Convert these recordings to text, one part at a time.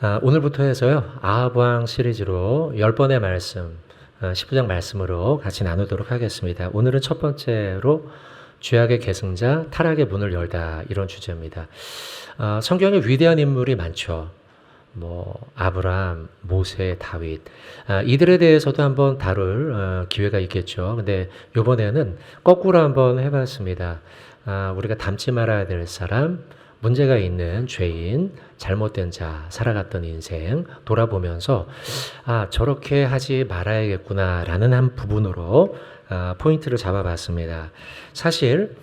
오늘부터 해서요, 아합왕 시리즈로 10번의 말씀, 19장 말씀으로 같이 나누도록 하겠습니다. 오늘은 첫 번째로 죄악의 계승자, 타락의 문을 열다, 이런 주제입니다. 성경에 위대한 인물이 많죠. 아브라함, 모세, 다윗, 이들에 대해서도 한번 다룰 기회가 있겠죠. 근데 이번에는 거꾸로 한번 해봤습니다. 우리가 닮지 말아야 될 사람, 문제가 있는 죄인, 잘못된 자, 살아갔던 인생 돌아보면서 저렇게 하지 말아야겠구나라는 한 부분으로 포인트를 잡아봤습니다. 사실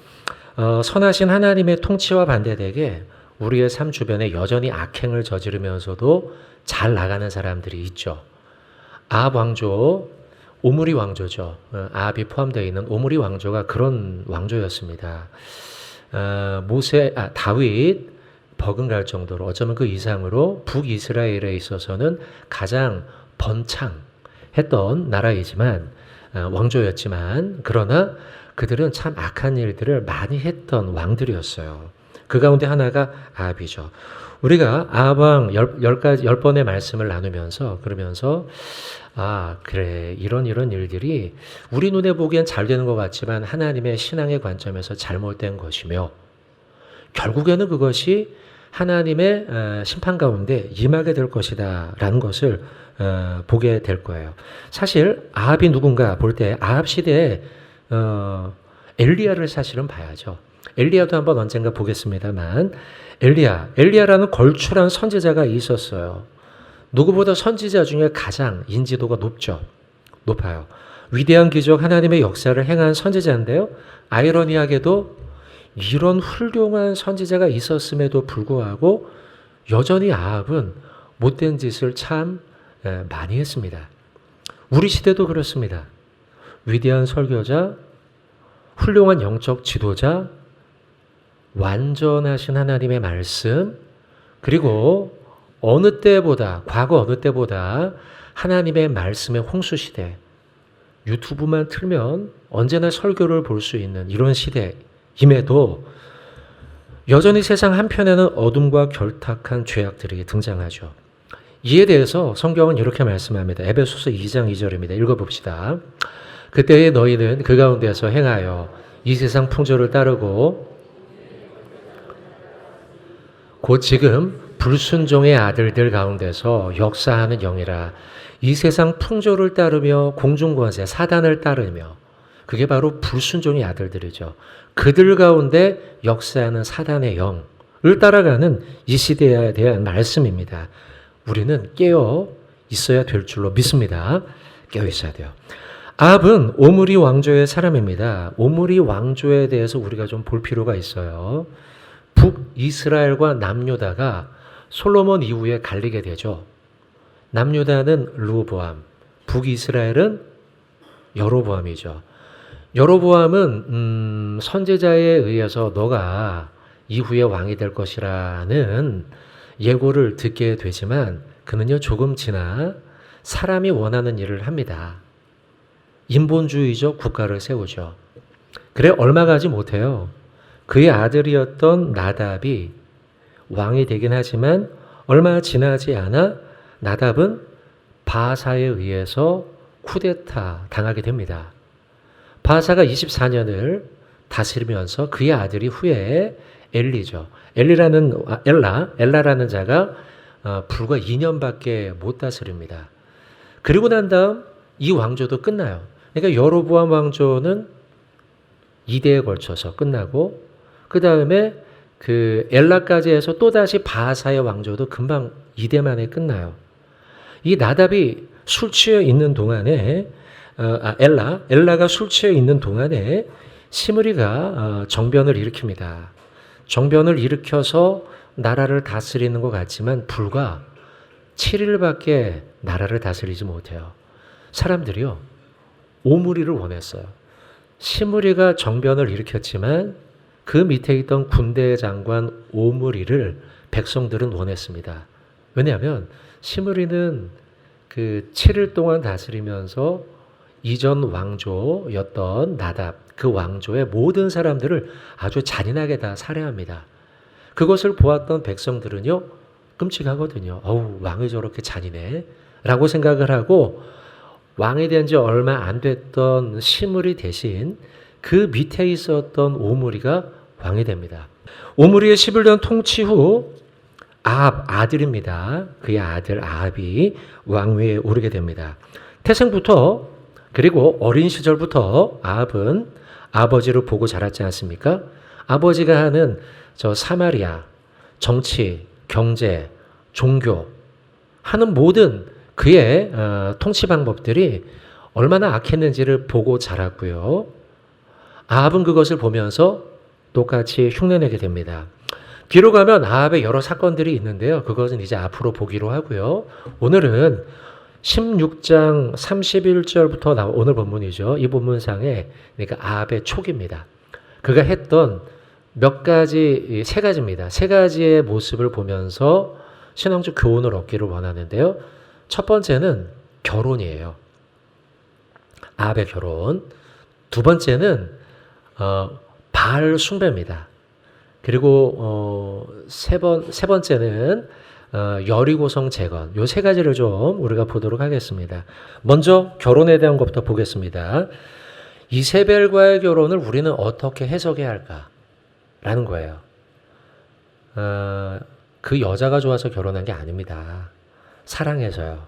선하신 하나님의 통치와 반대되게 우리의 삶 주변에 여전히 악행을 저지르면서도 잘 나가는 사람들이 있죠. 아합 왕조, 오므리 왕조죠. 아합이 포함되어 있는 오므리 왕조가 그런 왕조였습니다. 다윗 버금갈 정도로 어쩌면 그 이상으로 북이스라엘에 있어서는 가장 번창했던 나라이지만 왕조였지만 그러나 그들은 참 악한 일들을 많이 했던 왕들이었어요. 그 가운데 하나가 아합이죠. 우리가 아합왕 10번의 말씀을 나누면서 그러면서 그래 이런 일들이 우리 눈에 보기엔 잘 되는 것 같지만 하나님의 신앙의 관점에서 잘못된 것이며 결국에는 그것이 하나님의 심판 가운데 임하게 될 것이다 라는 것을 보게 될 거예요. 사실 아합이 누군가 볼 때 아합 시대에 엘리야를 사실은 봐야죠. 엘리야도 한번 언젠가 보겠습니다만 엘리야라는 걸출한 선지자가 있었어요. 누구보다 선지자 중에 가장 인지도가 높아요. 위대한 기적 하나님의 역사를 행한 선지자인데요. 아이러니하게도 이런 훌륭한 선지자가 있었음에도 불구하고 여전히 아합은 못된 짓을 참 많이 했습니다. 우리 시대도 그렇습니다. 위대한 설교자, 훌륭한 영적 지도자, 완전하신 하나님의 말씀, 그리고 과거 어느 때보다 하나님의 말씀의 홍수시대, 유튜브만 틀면 언제나 설교를 볼 수 있는 이런 시대임에도 여전히 세상 한편에는 어둠과 결탁한 죄악들이 등장하죠. 이에 대해서 성경은 이렇게 말씀합니다. 에베소서 2장 2절입니다. 읽어봅시다. 그때에 너희는 그 가운데서 행하여 이 세상 풍조를 따르고 곧 지금 불순종의 아들들 가운데서 역사하는 영이라. 이 세상 풍조를 따르며 공중권세 사단을 따르며 그게 바로 불순종의 아들들이죠. 그들 가운데 역사하는 사단의 영을 따라가는 이 시대에 대한 말씀입니다. 우리는 깨어 있어야 될 줄로 믿습니다. 깨어 있어야 돼요. 아합은 오므리 왕조의 사람입니다. 오므리 왕조에 대해서 우리가 좀 볼 필요가 있어요. 북이스라엘과 남유다가 솔로몬 이후에 갈리게 되죠. 남유다는 르호보암, 북이스라엘은 여로보암이죠. 여로보암은 선지자에 의해서 너가 이후에 왕이 될 것이라는 예고를 듣게 되지만 그는요 조금 지나 사람이 원하는 일을 합니다. 인본주의적 국가를 세우죠. 그래 얼마 가지 못해요. 그의 아들이었던 나답이 왕이 되긴 하지만 얼마 지나지 않아 나답은 바사에 의해서 쿠데타 당하게 됩니다. 바사가 24년을 다스리면서 그의 아들이 후에 엘라라는 자가 불과 2년밖에 못 다스립니다. 그리고 난 다음 이 왕조도 끝나요. 그러니까 여로보암 왕조는 2대에 걸쳐서 끝나고 그 다음에 그 엘라까지 해서 또다시 바사의 왕조도 금방 2대 만에 끝나요. 이 나답이 술 취해 있는 동안에 엘라가 술 취해 있는 동안에 시므리가 정변을 일으킵니다. 정변을 일으켜서 나라를 다스리는 것 같지만 불과 7일밖에 나라를 다스리지 못해요. 사람들이요 오므리를 원했어요. 시므리가 정변을 일으켰지만 그 밑에 있던 군대 장관 오므리를 백성들은 원했습니다. 왜냐하면 시므리는 그 7일 동안 다스리면서 이전 왕조였던 나답, 그 왕조의 모든 사람들을 아주 잔인하게 다 살해합니다. 그것을 보았던 백성들은요 끔찍하거든요. 어우, 왕이 저렇게 잔인해? 라고 생각을 하고 왕이 된 지 얼마 안 됐던 시므리 대신 그 밑에 있었던 오므리가 왕이 됩니다. 오므리의 11년 통치 후 아합 아들입니다. 그의 아들 아합이 왕위에 오르게 됩니다. 태생부터 그리고 어린 시절부터 아합은 아버지를 보고 자랐지 않습니까? 아버지가 하는 저 사마리아, 정치, 경제, 종교 하는 모든 그의 통치 방법들이 얼마나 악했는지를 보고 자랐고요. 아합은 그것을 보면서 똑같이 흉내내게 됩니다. 뒤로 가면 아합의 여러 사건들이 있는데요. 그것은 이제 앞으로 보기로 하고요. 오늘은 16장 31절부터 오늘 본문이죠. 이 본문상에 그러니까 아합의 촉입니다. 그가 했던 몇 가지, 세 가지입니다. 세 가지의 모습을 보면서 신앙적 교훈을 얻기를 원하는데요. 첫 번째는 결혼이에요. 아합의 결혼. 두 번째는 바알 숭배입니다. 그리고 세 번째는 여리고성 재건. 요 세 가지를 좀 우리가 보도록 하겠습니다. 먼저 결혼에 대한 것부터 보겠습니다. 이세벨과의 결혼을 우리는 어떻게 해석해야 할까라는 거예요. 그 여자가 좋아서 결혼한 게 아닙니다. 사랑해서요.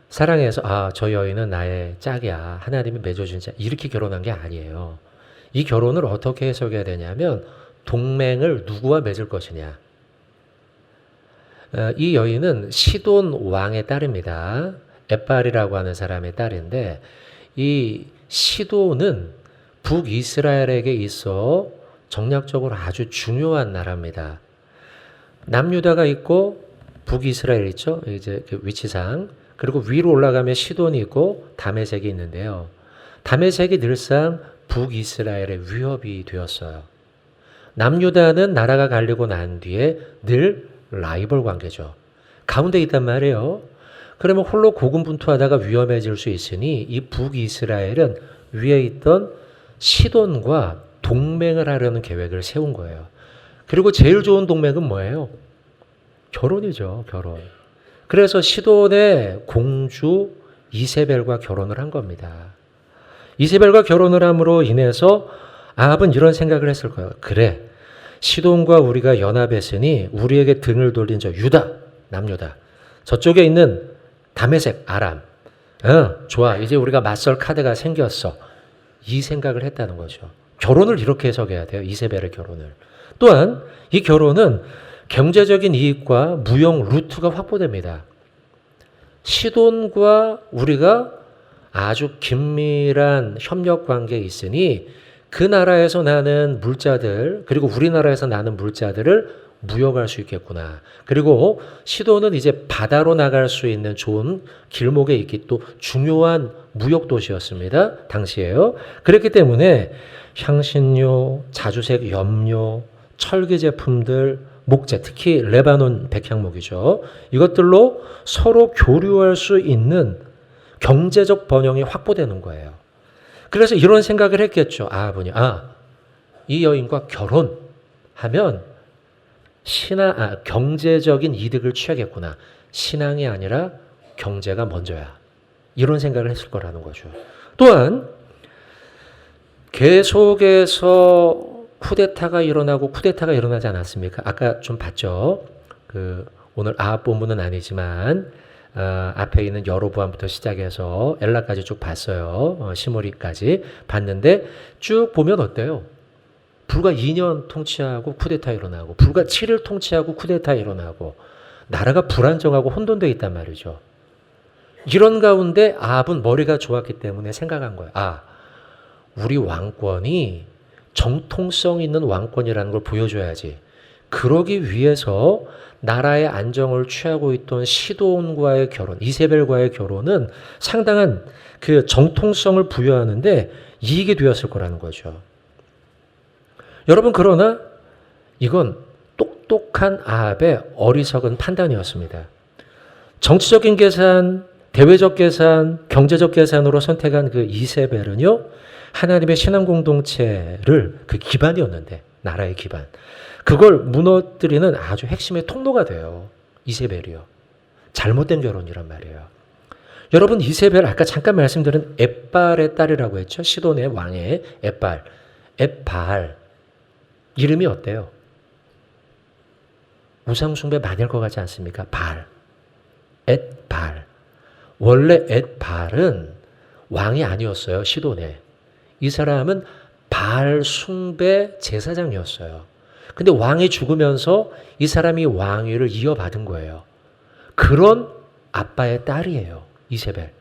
사랑해서 저 여인은 나의 짝이야. 하나님이 맺어준 짝. 이렇게 결혼한 게 아니에요. 이 결혼을 어떻게 해석해야 되냐면 동맹을 누구와 맺을 것이냐. 이 여인은 시돈 왕의 딸입니다. 엣발이라고 하는 사람의 딸인데 이 시돈은 북이스라엘에게 있어 정략적으로 아주 중요한 나라입니다. 남유다가 있고 북이스라엘 있죠. 이제 그 위치상. 그리고 위로 올라가면 시돈이 있고 다메섹이 있는데요. 다메섹이 늘상 북이스라엘의 위협이 되었어요. 남유다는 나라가 갈리고 난 뒤에 늘 라이벌 관계죠. 가운데 있단 말이에요. 그러면 홀로 고군분투하다가 위험해질 수 있으니 이 북이스라엘은 위에 있던 시돈과 동맹을 하려는 계획을 세운 거예요. 그리고 제일 좋은 동맹은 뭐예요? 결혼이죠. 결혼. 그래서 시돈의 공주 이세벨과 결혼을 한 겁니다. 이세벨과 결혼을 함으로 인해서 아합은 이런 생각을 했을 거예요. 그래, 시돈과 우리가 연합했으니 우리에게 등을 돌린 저 유다, 남유다, 저쪽에 있는 다메섹, 아람, 좋아, 이제 우리가 맞설 카드가 생겼어. 이 생각을 했다는 거죠. 결혼을 이렇게 해석해야 돼요. 이세벨의 결혼을. 또한 이 결혼은 경제적인 이익과 무역 루트가 확보됩니다. 시돈과 우리가 아주 긴밀한 협력 관계에 있으니 그 나라에서 나는 물자들 그리고 우리나라에서 나는 물자들을 무역할 수 있겠구나. 그리고 시돈은 이제 바다로 나갈 수 있는 좋은 길목에 있기 또 중요한 무역 도시였습니다. 당시에요. 그렇기 때문에 향신료, 자주색 염료, 철기 제품들, 목재, 특히 레바논 백향목이죠. 이것들로 서로 교류할 수 있는 경제적 번영이 확보되는 거예요. 그래서 이런 생각을 했겠죠. 아버님, 이 여인과 결혼하면 경제적인 이득을 취하겠구나. 신앙이 아니라 경제가 먼저야. 이런 생각을 했을 거라는 거죠. 또한 계속해서 쿠데타가 일어나지 않았습니까? 아까 좀 봤죠. 오늘 아합 본문은 아니지만 앞에 있는 여로보암부터 시작해서 엘라까지 쭉 봤어요. 시므리까지 봤는데 쭉 보면 어때요? 불과 2년 통치하고 쿠데타 일어나고 불과 7일 통치하고 쿠데타 일어나고 나라가 불안정하고 혼돈되어 있단 말이죠. 이런 가운데 아합은 머리가 좋았기 때문에 생각한 거예요. 우리 왕권이 정통성 있는 왕권이라는 걸 보여줘야지. 그러기 위해서 나라의 안정을 취하고 있던 시돈과의 결혼, 이세벨과의 결혼은 상당한 그 정통성을 부여하는데 이익이 되었을 거라는 거죠. 여러분, 그러나 이건 똑똑한 아합의 어리석은 판단이었습니다. 정치적인 계산, 대외적 계산, 경제적 계산으로 선택한 그 이세벨은요, 하나님의 신앙 공동체를 그 기반이었는데, 나라의 기반. 그걸 무너뜨리는 아주 핵심의 통로가 돼요. 이세벨이요. 잘못된 결혼이란 말이에요. 여러분, 이세벨 아까 잠깐 말씀드린 엣발의 딸이라고 했죠. 시돈의 왕의 엣발. 엣발. 이름이 어때요? 우상숭배 많이 할 것 같지 않습니까? 발. 엣발. 원래 엣발은 왕이 아니었어요. 시돈에. 이 사람은 발 숭배 제사장이었어요. 근데 왕이 죽으면서 이 사람이 왕위를 이어받은 거예요. 그런 아빠의 딸이에요. 이세벨.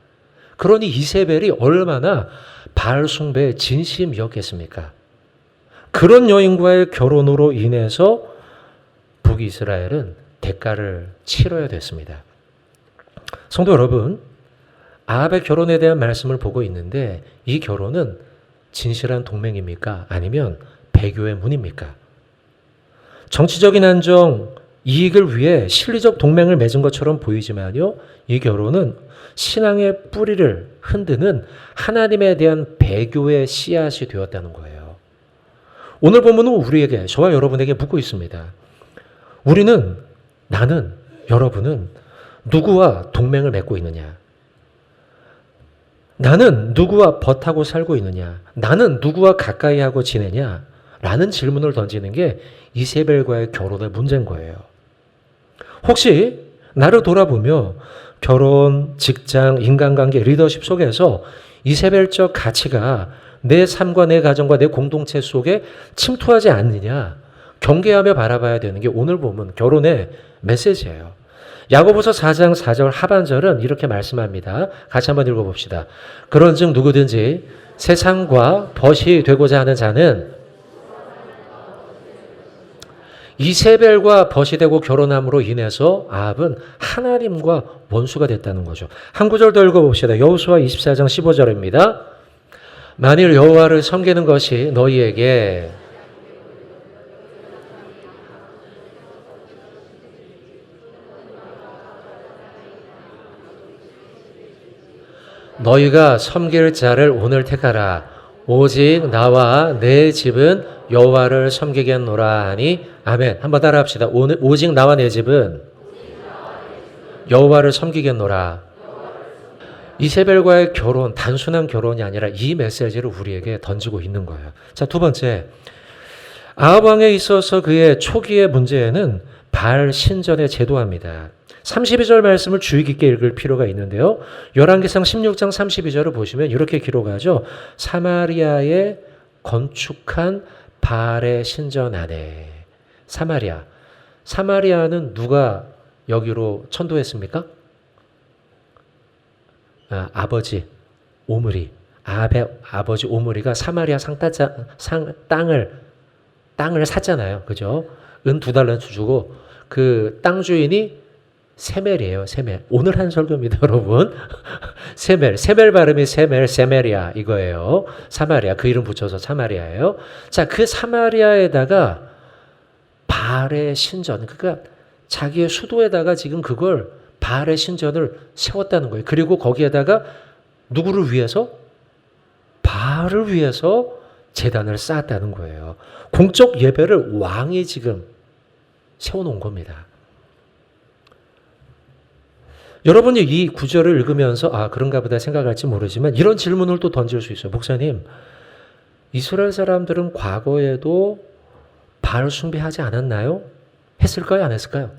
그러니 이세벨이 얼마나 발 숭배에 진심이었겠습니까? 그런 여인과의 결혼으로 인해서 북이스라엘은 대가를 치러야 됐습니다. 성도 여러분, 아합의 결혼에 대한 말씀을 보고 있는데 이 결혼은 진실한 동맹입니까? 아니면 배교의 문입니까? 정치적인 안정, 이익을 위해 실리적 동맹을 맺은 것처럼 보이지만요. 이 결혼은 신앙의 뿌리를 흔드는 하나님에 대한 배교의 씨앗이 되었다는 거예요. 오늘 본문은 우리에게, 저와 여러분에게 묻고 있습니다. 우리는, 나는, 여러분은 누구와 동맹을 맺고 있느냐? 나는 누구와 벗하고 살고 있느냐? 나는 누구와 가까이 하고 지내냐? 라는 질문을 던지는 게 이세벨과의 결혼의 문제인 거예요. 혹시 나를 돌아보며 결혼, 직장, 인간관계, 리더십 속에서 이세벨적 가치가 내 삶과 내 가정과 내 공동체 속에 침투하지 않느냐? 경계하며 바라봐야 되는 게 오늘 보면 결혼의 메시지예요. 야고보서 4장 4절 하반절은 이렇게 말씀합니다. 같이 한번 읽어봅시다. 그런즉 누구든지 세상과 벗이 되고자 하는 자는 이세벨과 벗이 되고 결혼함으로 인해서 아합은 하나님과 원수가 됐다는 거죠. 한 구절 더 읽어봅시다. 여호수아 24장 15절입니다. 만일 여호와를 섬기는 것이 너희에게 너희가 섬길 자를 오늘 택하라. 오직 나와 내 집은 여호와를 섬기겠노라 하니 아멘. 한번 따라합시다. 오직 나와 내 집은 여호와를 섬기겠노라. 이세벨과의 결혼, 단순한 결혼이 아니라 이 메시지를 우리에게 던지고 있는 거예요. 자, 두 번째, 아합 왕에 있어서 그의 초기의 문제는 바알 신전의 제도화입니다. 32절 말씀을 주의 깊게 읽을 필요가 있는데요. 열왕기상 16장 32절을 보시면 이렇게 기록하죠. 사마리아에 건축한 바알의 신전 안에. 사마리아는 누가 여기로 천도했습니까? 아버지 오므리. 아합의 아버지 오므리가 사마리아 땅을 샀잖아요. 그죠? 은 2달란트 주고 그 땅 주인이 세멜이에요. 세멜. 오늘 한 설교입니다, 여러분. 세멜 발음이 세메리아 이거예요. 사마리아. 그 이름 붙여서 사마리아예요. 자, 그 사마리아에다가 바알의 신전, 그러니까 자기의 수도에다가 지금 그걸 바알의 신전을 세웠다는 거예요. 그리고 거기에다가 누구를 위해서? 바알을 위해서 제단을 쌓았다는 거예요. 공적 예배를 왕이 지금 세워놓은 겁니다. 여러분이 이 구절을 읽으면서 그런가 보다 생각할지 모르지만 이런 질문을 또 던질 수 있어요. 목사님, 이스라엘 사람들은 과거에도 바알 숭배하지 않았나요? 했을까요? 안 했을까요?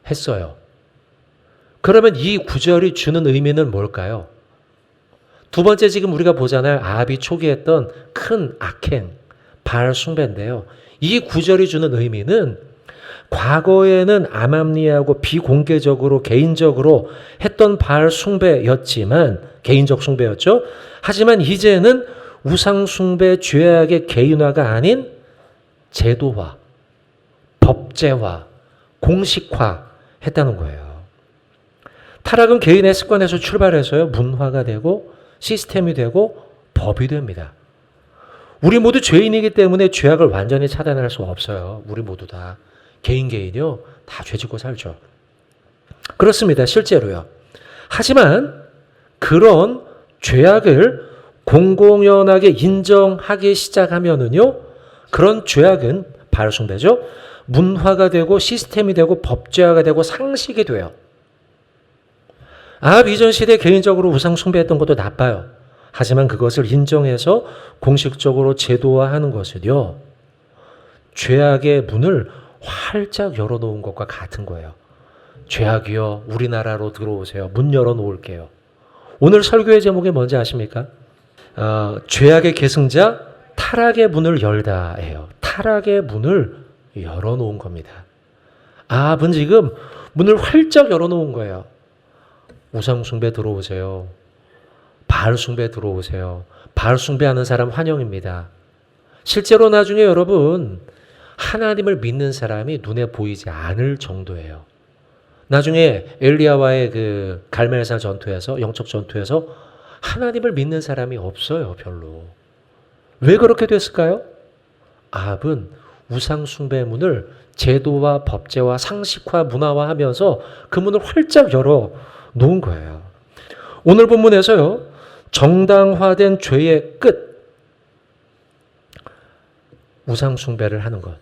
했어요. 그러면 이 구절이 주는 의미는 뭘까요? 두 번째, 지금 우리가 보잖아요. 아합이 초기했던 큰 악행, 바알 숭배인데요. 이 구절이 주는 의미는 과거에는 아맘리하고 비공개적으로 개인적으로 했던 바알 숭배였지만, 개인적 숭배였죠. 하지만 이제는 우상 숭배 죄악의 개인화가 아닌 제도화, 법제화, 공식화 했다는 거예요. 타락은 개인의 습관에서 출발해서요, 문화가 되고 시스템이 되고 법이 됩니다. 우리 모두 죄인이기 때문에 죄악을 완전히 차단할 수 없어요. 우리 모두 다. 개인이요. 다 죄짓고 살죠. 그렇습니다. 실제로요. 하지만 그런 죄악을 공공연하게 인정하기 시작하면은요, 그런 죄악은 바알 숭배죠. 문화가 되고 시스템이 되고 법제화가 되고 상식이 돼요. 아합 이전 시대 개인적으로 우상 숭배했던 것도 나빠요. 하지만 그것을 인정해서 공식적으로 제도화하는 것은요, 죄악의 문을 활짝 열어놓은 것과 같은 거예요. 죄악이여 우리나라로 들어오세요. 문 열어놓을게요. 오늘 설교의 제목이 뭔지 아십니까? 죄악의 계승자 타락의 문을 열다예요. 타락의 문을 열어놓은 겁니다. 아합은 지금 문을 활짝 열어놓은 거예요. 우상 숭배 들어오세요. 바알 숭배 들어오세요. 바알 숭배하는 사람 환영입니다. 실제로 나중에 여러분 하나님을 믿는 사람이 눈에 보이지 않을 정도예요. 나중에 엘리야와의 그 갈멜산 전투에서, 영적 전투에서 하나님을 믿는 사람이 없어요, 별로. 왜 그렇게 됐을까요? 아합은 우상 숭배의 문을 제도와 법제와 상식화, 문화화하면서 그 문을 활짝 열어 놓은 거예요. 오늘 본문에서요, 정당화된 죄의 끝, 우상 숭배를 하는 것.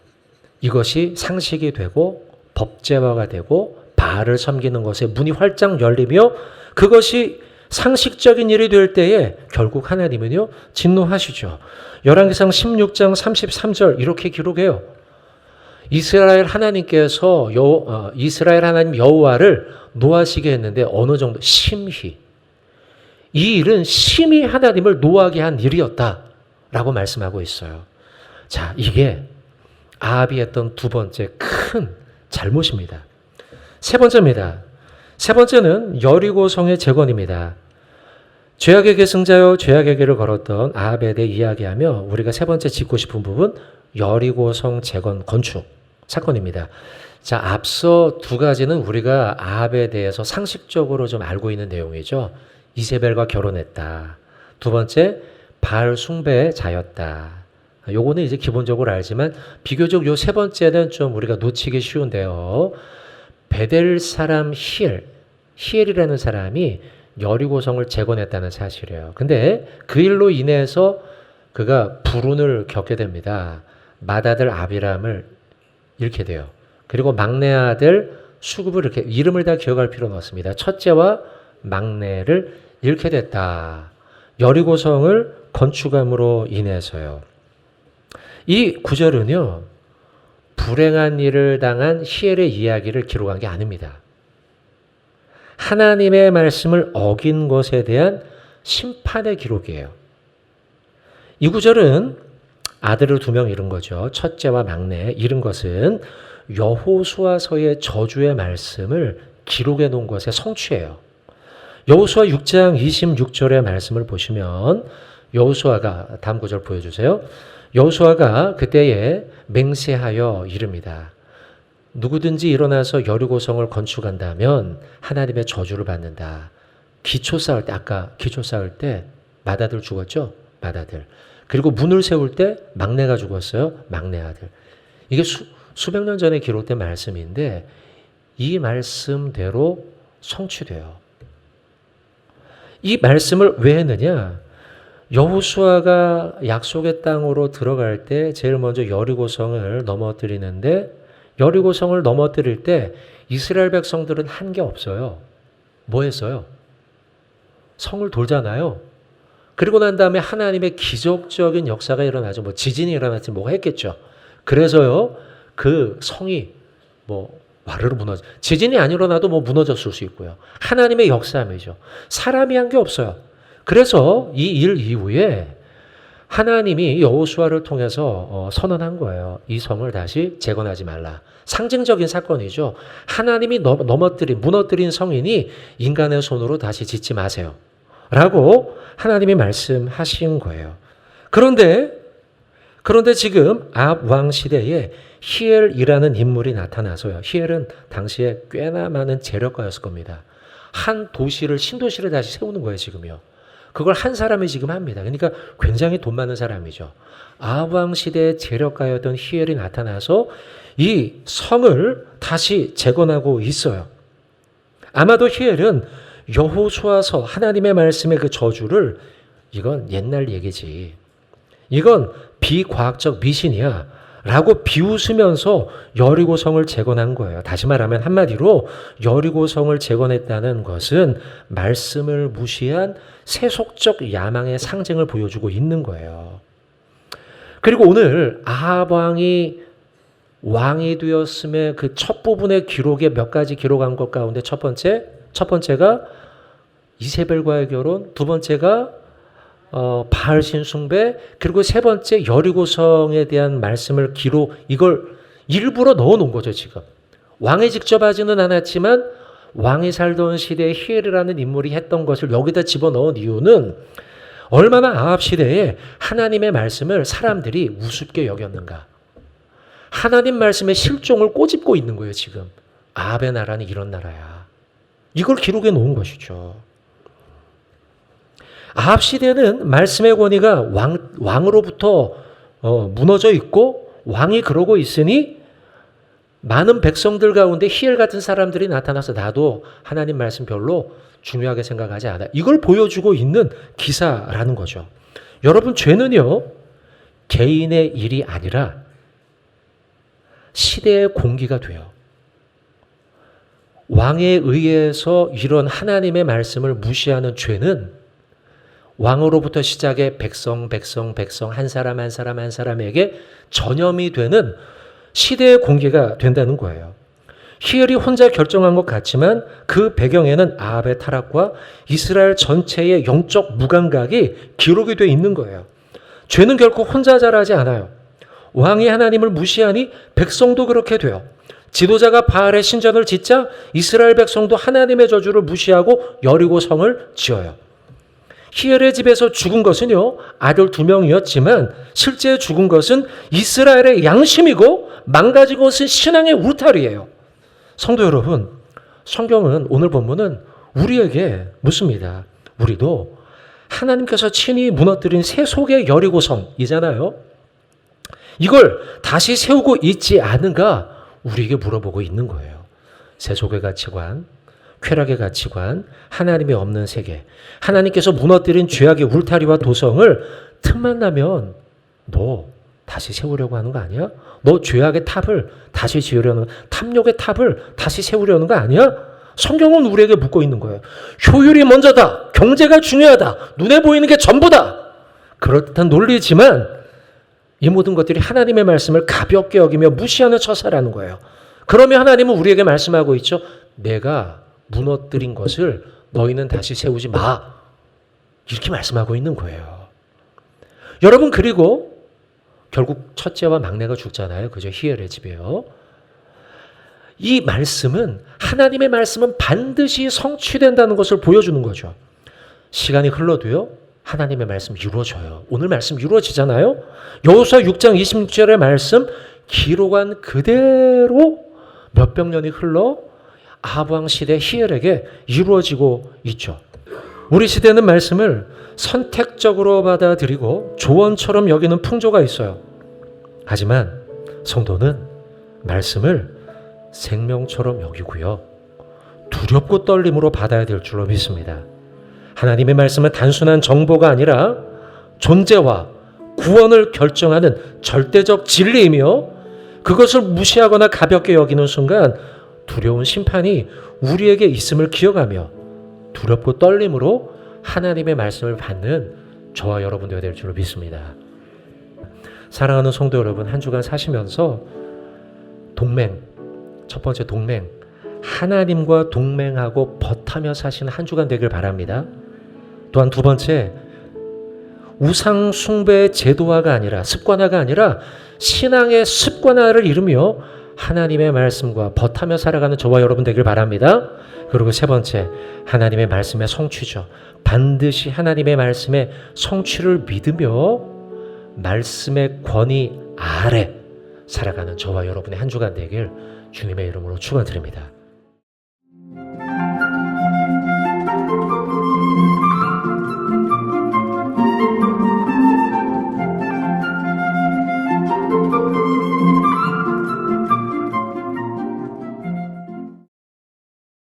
이것이 상식이 되고 법제화가 되고 바알을 섬기는 것에 문이 활짝 열리며 그것이 상식적인 일이 될 때에 결국 하나님은요 진노하시죠. 열왕기상 16장 33절 이렇게 기록해요. 이스라엘 하나님께서 이스라엘 하나님 여호와를 노하시게 했는데 어느 정도 심히, 이 일은 심히 하나님을 노하게 한 일이었다라고 말씀하고 있어요. 자, 이게 아합이 했던 두 번째 큰 잘못입니다. 세 번째입니다. 세 번째는 여리고성의 재건입니다. 죄악의 계승자여 죄악의 길을 걸었던 아합에 대해 이야기하며 우리가 세 번째 짚고 싶은 부분, 여리고성 재건 건축 사건입니다. 자, 앞서 두 가지는 우리가 아합에 대해서 상식적으로 좀 알고 있는 내용이죠. 이세벨과 결혼했다. 두 번째, 바알 숭배자였다. 요거는 이제 기본적으로 알지만 비교적 요 세 번째는 좀 우리가 놓치기 쉬운데요. 베델 사람 히엘이라는 사람이 여리고성을 재건했다는 사실이에요. 근데 그 일로 인해서 그가 불운을 겪게 됩니다. 맏아들 아비람을 잃게 돼요. 그리고 막내 아들 수굽을 이렇게, 이름을 다 기억할 필요는 없습니다. 첫째와 막내를 잃게 됐다. 여리고성을 건축함으로 인해서요. 이 구절은요, 불행한 일을 당한 히엘의 이야기를 기록한 게 아닙니다. 하나님의 말씀을 어긴 것에 대한 심판의 기록이에요. 이 구절은 아들을 2명 잃은 거죠. 첫째와 막내 잃은 것은 여호수아서의 저주의 말씀을 기록해 놓은 것의 성취예요. 여호수아 6장 26절의 말씀을 보시면 여호수아가, 다음 구절 보여주세요. 여호수아가 그때에 맹세하여 이릅니다. 누구든지 일어나서 여리고성을 건축한다면 하나님의 저주를 받는다. 기초 쌓을 때, 아까 기초 쌓을 때 맏아들 죽었죠? 맏아들. 그리고 문을 세울 때 막내가 죽었어요. 막내 아들. 이게 수백 년 전에 기록된 말씀인데 이 말씀대로 성취돼요. 이 말씀을 왜 했느냐? 여호수아가 약속의 땅으로 들어갈 때 제일 먼저 여리고성을 넘어뜨리는데, 여리고성을 넘어뜨릴 때 이스라엘 백성들은 한 게 없어요. 뭐 했어요? 성을 돌잖아요. 그리고 난 다음에 하나님의 기적적인 역사가 일어나죠. 뭐 지진이 일어났지 뭐가 했겠죠. 그래서요, 그 성이 뭐 와르르 무너져. 지진이 안 일어나도 뭐 무너졌을 수 있고요. 하나님의 역사함이죠. 사람이 한 게 없어요. 그래서 이 일 이후에 하나님이 여호수아를 통해서 선언한 거예요. 이 성을 다시 재건하지 말라. 상징적인 사건이죠. 하나님이 무너뜨린 성이니 인간의 손으로 다시 짓지 마세요. 라고 하나님이 말씀하신 거예요. 그런데 지금 아합 왕 시대에 히엘이라는 인물이 나타나서요. 히엘은 당시에 꽤나 많은 재력가였을 겁니다. 한 도시를, 신도시를 다시 세우는 거예요, 지금요. 그걸 한 사람이 지금 합니다. 그러니까 굉장히 돈 많은 사람이죠. 아합 왕 시대의 재력가였던 히엘이 나타나서 이 성을 다시 재건하고 있어요. 아마도 히엘은 여호수아서, 하나님의 말씀의 그 저주를, 이건 옛날 얘기지, 이건 비과학적 미신이야, 라고 비웃으면서 여리고성을 재건한 거예요. 다시 말하면 한마디로 여리고성을 재건했다는 것은 말씀을 무시한 세속적 야망의 상징을 보여주고 있는 거예요. 그리고 오늘 아합 왕이 되었음의 그 첫 부분의 기록에 몇 가지 기록한 것 가운데 첫 번째가 이세벨과의 결혼, 두 번째가 바알신 숭배, 그리고 세 번째 여리고성에 대한 말씀을 이걸 일부러 넣어놓은 거죠. 지금 왕이 직접 하지는 않았지만 왕이 살던 시대에 히엘이라는 인물이 했던 것을 여기다 집어넣은 이유는 얼마나 아합 시대에 하나님의 말씀을 사람들이 우습게 여겼는가. 하나님 말씀의 실종을 꼬집고 있는 거예요. 지금 아합의 나라는 이런 나라야. 이걸 기록해 놓은 것이죠. 아합 시대는 말씀의 권위가 왕으로부터 무너져 있고 왕이 그러고 있으니 많은 백성들 가운데 히엘 같은 사람들이 나타나서 나도 하나님 말씀 별로 중요하게 생각하지 않아. 이걸 보여주고 있는 기사라는 거죠. 여러분, 죄는요 개인의 일이 아니라 시대의 공기가 돼요. 왕에 의해서 이런 하나님의 말씀을 무시하는 죄는 왕으로부터 시작해 백성 한 사람에게 전염이 되는 시대의 공기가 된다는 거예요. 히엘이 혼자 결정한 것 같지만 그 배경에는 아합의 타락과 이스라엘 전체의 영적 무감각이 기록이 되어 있는 거예요. 죄는 결코 혼자 자라지 않아요. 왕이 하나님을 무시하니 백성도 그렇게 돼요. 지도자가 바알의 신전을 짓자 이스라엘 백성도 하나님의 저주를 무시하고 여리고성을 지어요. 히엘의 집에서 죽은 것은요 아들 2명이었지만 실제 죽은 것은 이스라엘의 양심이고 망가진 것은 신앙의 울타리예요. 성도 여러분, 성경은 오늘 본문은 우리에게 묻습니다. 우리도 하나님께서 친히 무너뜨린 세속의 여리고성이잖아요. 이걸 다시 세우고 있지 않은가 우리에게 물어보고 있는 거예요. 세속의 가치관, 쾌락의 가치관, 하나님이 없는 세계, 하나님께서 무너뜨린 죄악의 울타리와 도성을 틈만 나면 너 다시 세우려고 하는 거 아니야? 너 죄악의 탑을 다시 지으려는, 탐욕의 탑을 다시 세우려는 거 아니야? 성경은 우리에게 묻고 있는 거예요. 효율이 먼저다. 경제가 중요하다. 눈에 보이는 게 전부다. 그렇듯한 논리지만 이 모든 것들이 하나님의 말씀을 가볍게 여기며 무시하는 처사라는 거예요. 그러면 하나님은 우리에게 말씀하고 있죠. 내가 무너뜨린 것을 너희는 다시 세우지 마. 이렇게 말씀하고 있는 거예요. 여러분, 그리고 결국 첫째와 막내가 죽잖아요. 그죠? 히엘의 집에요. 이 말씀은, 하나님의 말씀은 반드시 성취된다는 것을 보여주는 거죠. 시간이 흘러도요 하나님의 말씀 이루어져요. 오늘 말씀 이루어지잖아요. 여호수아 6장 26절의 말씀 기록한 그대로 몇백 년이 흘러 아합 왕 시대 히엘에게 이루어지고 있죠. 우리 시대는 말씀을 선택적으로 받아들이고 조언처럼 여기는 풍조가 있어요. 하지만 성도는 말씀을 생명처럼 여기고요 두렵고 떨림으로 받아야 될 줄로 믿습니다. 하나님의 말씀은 단순한 정보가 아니라 존재와 구원을 결정하는 절대적 진리이며 그것을 무시하거나 가볍게 여기는 순간 두려운 심판이 우리에게 있음을 기억하며 두렵고 떨림으로 하나님의 말씀을 받는 저와 여러분 되어야 될 줄로 믿습니다. 사랑하는 성도 여러분, 한 주간 사시면서 첫 번째 동맹, 하나님과 동맹하고 벗하며 사시는 한 주간 되길 바랍니다. 또한 두 번째, 우상 숭배의 제도화가 아니라, 습관화가 아니라 신앙의 습관화를 이루며 하나님의 말씀과 벗하며 살아가는 저와 여러분 되길 바랍니다. 그리고 세 번째, 하나님의 말씀의 성취죠. 반드시 하나님의 말씀의 성취를 믿으며 말씀의 권위 아래 살아가는 저와 여러분의 한 주간 되길 주님의 이름으로 축원드립니다.